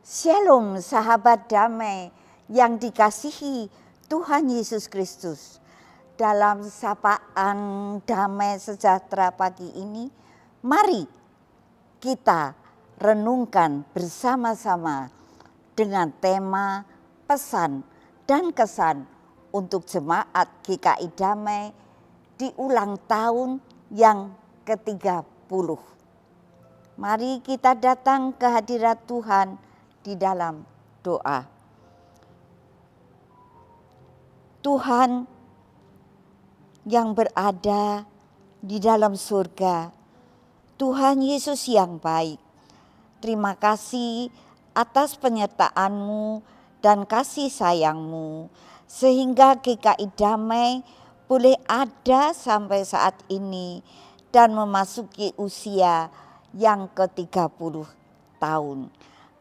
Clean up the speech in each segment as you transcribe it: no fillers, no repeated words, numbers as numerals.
Shalom sahabat damai yang dikasihi Tuhan Yesus Kristus. Dalam sapaan damai sejahtera pagi ini, mari kita renungkan bersama-sama dengan tema pesan dan kesan untuk jemaat GKI Damai di ulang tahun yang ke-30. Mari kita datang ke hadirat Tuhan di dalam doa. Tuhan yang berada di dalam surga, Tuhan Yesus yang baik, terima kasih atas penyertaan-Mu dan kasih sayang-Mu, sehingga GKI Damai boleh ada sampai saat ini dan memasuki usia yang ke-30 tahun.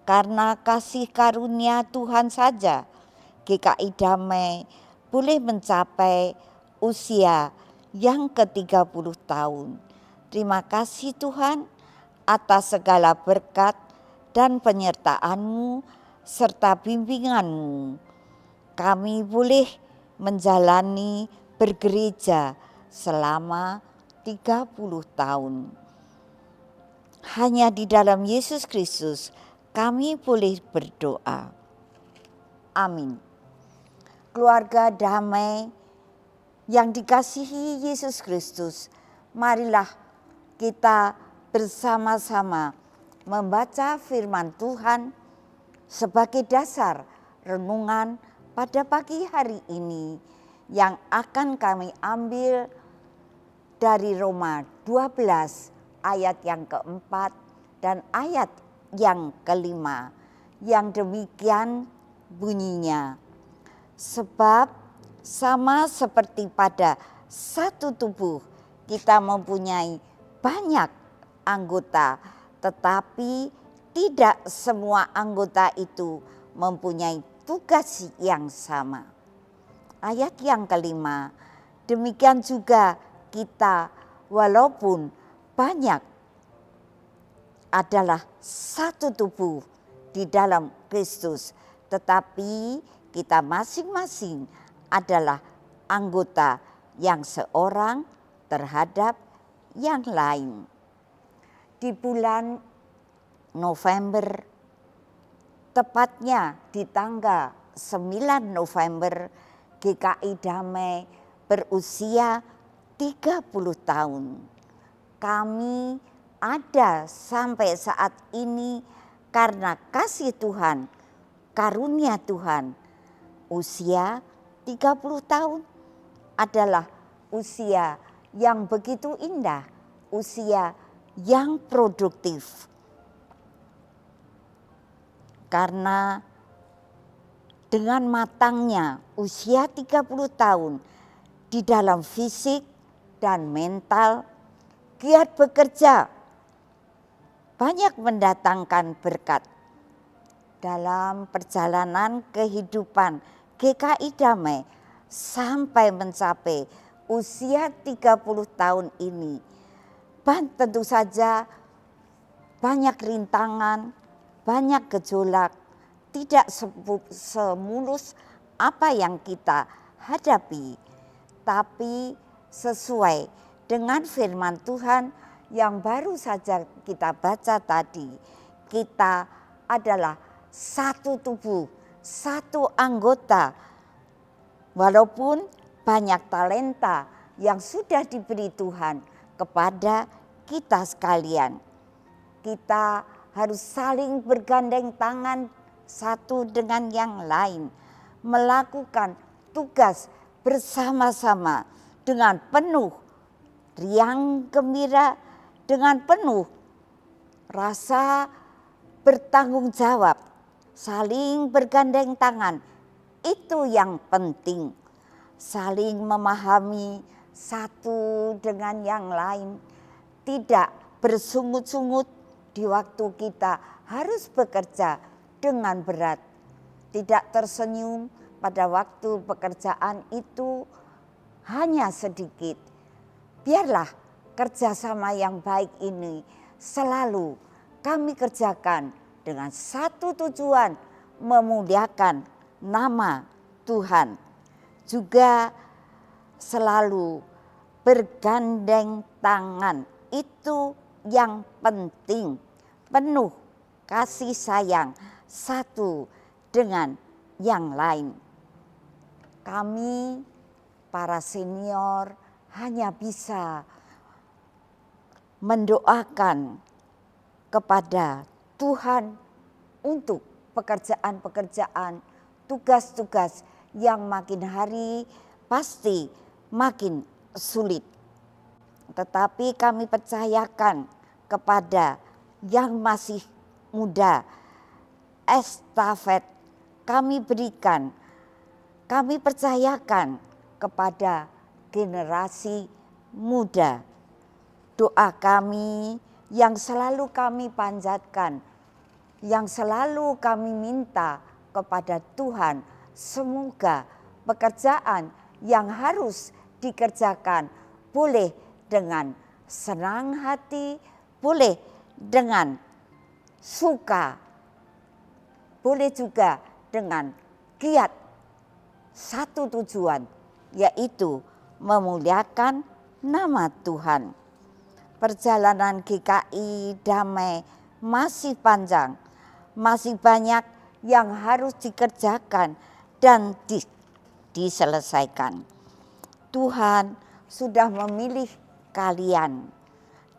Karena kasih karunia Tuhan saja, GKI Damai boleh mencapai usia yang ke-30 tahun. Terima kasih Tuhan atas segala berkat dan penyertaan-Mu serta bimbingan-Mu. Kami boleh menjalani bergereja selama 30 tahun. Hanya di dalam Yesus Kristus kami boleh berdoa. Amin. Keluarga damai yang dikasihi Yesus Kristus, marilah kita bersama-sama membaca firman Tuhan sebagai dasar renungan pada pagi hari ini yang akan kami ambil dari Roma 12 ayat yang keempat dan ayat yang kelima, yang demikian bunyinya. Sebab sama seperti pada satu tubuh kita mempunyai banyak anggota, tetapi tidak semua anggota itu mempunyai tugas yang sama. Ayat yang kelima, demikian juga kita walaupun banyak adalah satu tubuh di dalam Kristus, tetapi kita masing-masing adalah anggota yang seorang terhadap yang lain. Di bulan November, tepatnya di tanggal 9 November, GKI Damai berusia 30 tahun. Kami ada sampai saat ini karena kasih Tuhan, karunia Tuhan. Usia 30 tahun adalah usia yang begitu indah, usia yang produktif. Karena dengan matangnya usia 30 tahun di dalam fisik dan mental, giat bekerja, banyak mendatangkan berkat dalam perjalanan kehidupan GKI Damai sampai mencapai usia 30 tahun ini. Tentu saja banyak rintangan, banyak gejolak, tidak semulus apa yang kita hadapi, tapi sesuai dengan firman Tuhan yang baru saja kita baca tadi, kita adalah satu tubuh, satu anggota. Walaupun banyak talenta yang sudah diberi Tuhan kepada kita sekalian, kita harus saling bergandeng tangan satu dengan yang lain, melakukan tugas bersama-sama dengan penuh riang gembira, dengan penuh rasa bertanggung jawab, saling bergandeng tangan. Itu yang penting, saling memahami satu dengan yang lain, tidak bersungut-sungut di waktu kita harus bekerja dengan berat, tidak tersenyum pada waktu pekerjaan itu hanya sedikit. Biarlah kerjasama yang baik ini selalu kami kerjakan dengan satu tujuan, memuliakan nama Tuhan. Juga selalu bergandeng tangan, itu yang penting, penuh kasih sayang satu dengan yang lain. Kami para senior hanya bisa mendoakan kepada Tuhan untuk pekerjaan-pekerjaan, tugas-tugas yang makin hari pasti makin sulit. Tetapi kami percayakan kepada yang masih muda, estafet kami berikan, kami percayakan kepada generasi muda. Doa kami yang selalu kami panjatkan, yang selalu kami minta kepada Tuhan, semoga pekerjaan yang harus dikerjakan boleh dengan senang hati, boleh dengan suka, boleh juga dengan giat satu tujuan, yaitu memuliakan nama Tuhan. Perjalanan GKI Damai masih panjang, masih banyak yang harus dikerjakan dan diselesaikan. Tuhan sudah memilih kalian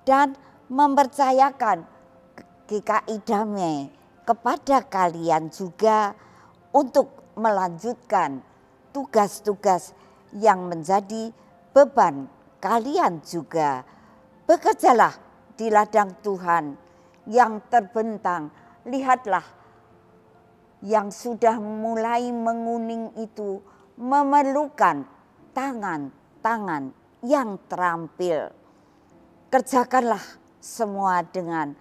dan mempercayakan GKI Damai kepada kalian juga untuk melanjutkan tugas-tugas yang menjadi beban kalian juga. Bekerjalah di ladang Tuhan yang terbentang. Lihatlah yang sudah mulai menguning itu memerlukan tangan-tangan yang terampil. Kerjakanlah semua dengan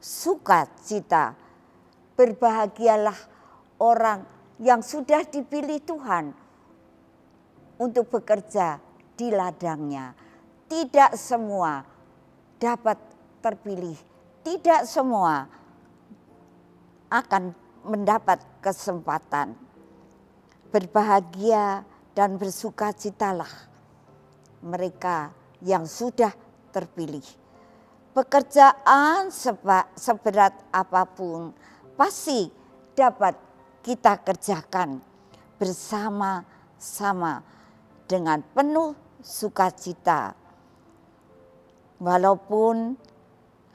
sukacita. Berbahagialah orang yang sudah dipilih Tuhan untuk bekerja di ladangnya. Tidak semua dapat terpilih, tidak semua akan mendapat kesempatan. Berbahagia dan bersukacitalah mereka yang sudah terpilih. Pekerjaan seberat apapun pasti dapat kita kerjakan bersama-sama dengan penuh sukacita. Walaupun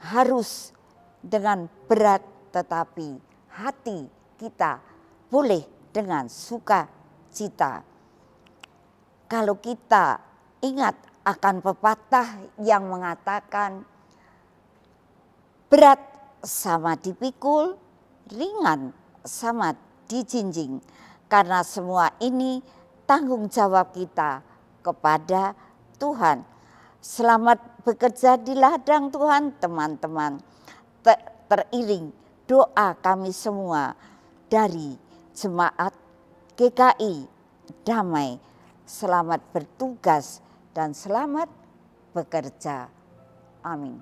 harus dengan berat, tetapi hati kita boleh dengan sukacita. Kalau kita ingat akan pepatah yang mengatakan berat sama dipikul, ringan sama dijinjing. Karena semua ini tanggung jawab kita kepada Tuhan. Selamat bekerja di ladang Tuhan, teman-teman. Teriring doa kami semua dari jemaat GKI Damai. Selamat bertugas dan selamat bekerja. Amin.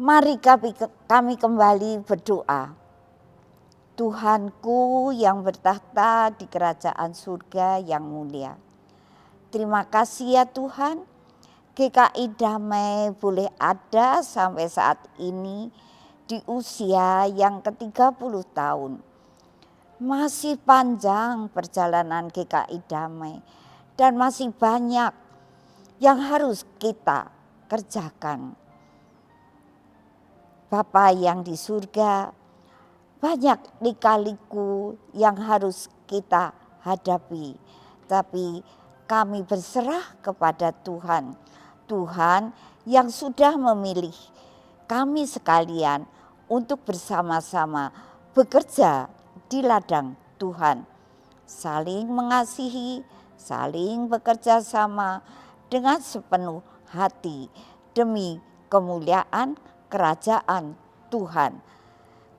Mari kami kembali berdoa. Tuhanku yang bertahta di kerajaan surga yang mulia. Terima kasih ya Tuhan, GKI Damai boleh ada sampai saat ini di usia yang ke-30 tahun. Masih panjang perjalanan GKI Damai dan masih banyak yang harus kita kerjakan. Bapa yang di surga, banyak lika-liku yang harus kita hadapi, tapi kami berserah kepada Tuhan. Tuhan yang sudah memilih kami sekalian untuk bersama-sama bekerja di ladang Tuhan. Saling mengasihi, saling bekerja sama dengan sepenuh hati demi kemuliaan kerajaan Tuhan.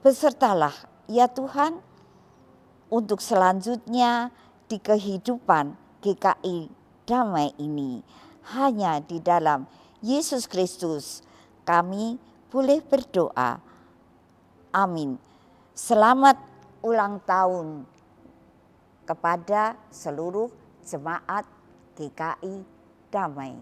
Besertalah ya Tuhan untuk selanjutnya di kehidupan GKI Damai ini. Hanya di dalam Yesus Kristus kami boleh berdoa. Amin. Selamat ulang tahun kepada seluruh jemaat GKI Damai.